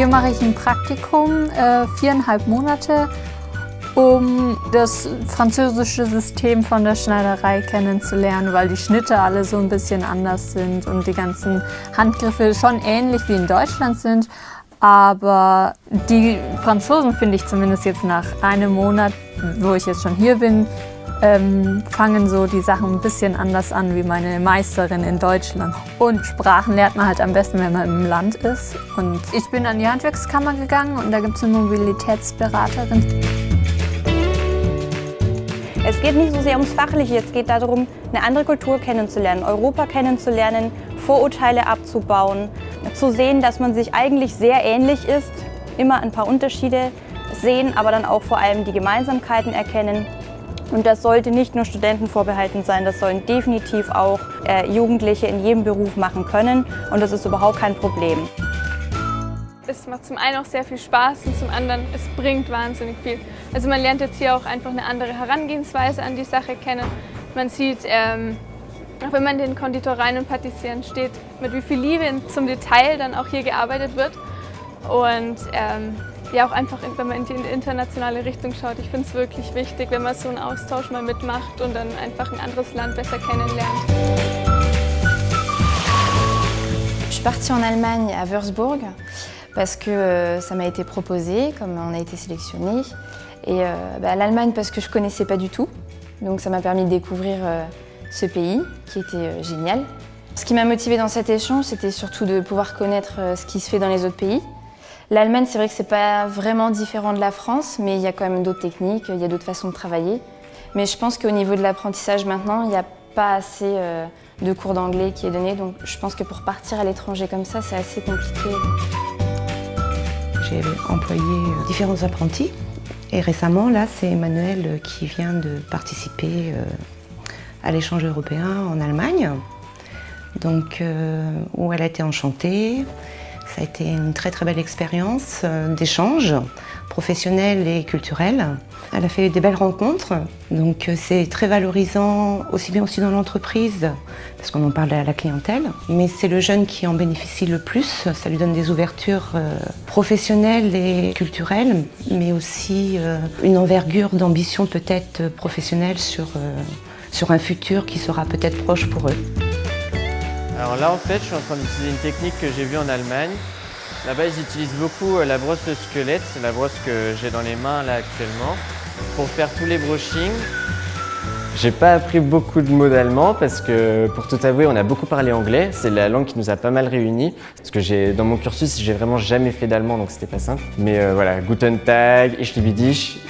Hier mache ich ein Praktikum, 4,5 Monate, um das französische System von der Schneiderei kennenzulernen, weil die Schnitte alle so ein bisschen anders sind und die ganzen Handgriffe schon ähnlich wie in Deutschland sind. Aber die Franzosen, finde ich zumindest jetzt nach einem Monat, wo ich jetzt schon hier bin, fangen so die Sachen ein bisschen anders an wie meine Meisterin in Deutschland. Und Sprachen lernt man halt am besten, wenn man im Land ist. Und ich bin an die Handwerkskammer gegangen und da gibt es eine Mobilitätsberaterin. Es geht nicht so sehr ums Fachliche, es geht darum, eine andere Kultur kennenzulernen, Europa kennenzulernen, Vorurteile abzubauen, zu sehen, dass man sich eigentlich sehr ähnlich ist, immer ein paar Unterschiede sehen, aber dann auch vor allem die Gemeinsamkeiten erkennen. Und das sollte nicht nur Studenten vorbehalten sein, das sollen definitiv auch Jugendliche in jedem Beruf machen können und das ist überhaupt kein Problem. Es macht zum einen auch sehr viel Spaß und zum anderen, es bringt wahnsinnig viel. Also man lernt jetzt hier auch einfach eine andere Herangehensweise an die Sache kennen. Man sieht, auch wenn man in den Konditoreien und Patissieren steht, mit wie viel Liebe zum Detail dann auch hier gearbeitet wird. Und ja, auch einfach, wenn man in die internationale Richtung schaut, ich finde es wirklich wichtig, wenn man so einen Austausch mal mitmacht und dann einfach ein anderes Land besser kennenlernt. Je suis partie en Allemagne, à Würzburg, parce que ça m'a été proposé, comme on a été sélectionné. Et l'Allemagne parce que je ne connaissais pas du tout, donc ça m'a permis de découvrir ce pays qui était génial. Ce qui m'a motivée dans cet échange, c'était surtout de pouvoir connaître ce qui se fait dans les autres pays. L'Allemagne, c'est vrai que c'est pas vraiment différent de la France, mais il y a quand même d'autres techniques, il y a d'autres façons de travailler. Mais je pense qu'au niveau de l'apprentissage maintenant, il n'y a pas assez de cours d'anglais qui est donné, donc je pense que pour partir à l'étranger comme ça, c'est assez compliqué. J'ai employé différents apprentis et récemment, là, c'est Emmanuelle qui vient de participer à l'échange européen en Allemagne, donc où elle a été enchantée. Ça a été une très très belle expérience d'échange professionnel et culturel. Elle a fait des belles rencontres, donc c'est très valorisant aussi bien aussi dans l'entreprise, parce qu'on en parle à la clientèle, mais c'est le jeune qui en bénéficie le plus. Ça lui donne des ouvertures professionnelles et culturelles, mais aussi une envergure d'ambition peut-être professionnelle sur un futur qui sera peut-être proche pour eux. Alors là, en fait, je suis en train d'utiliser une technique que j'ai vue en Allemagne. Là-bas, ils utilisent beaucoup la brosse de squelette, c'est la brosse que j'ai dans les mains là actuellement, pour faire tous les brushings. J'ai pas appris beaucoup de mots d'allemand parce que, pour tout avouer, on a beaucoup parlé anglais. C'est la langue qui nous a pas mal réunis. Parce que dans mon cursus, j'ai vraiment jamais fait d'allemand, donc c'était pas simple. Mais voilà, Guten Tag, Ich liebe dich.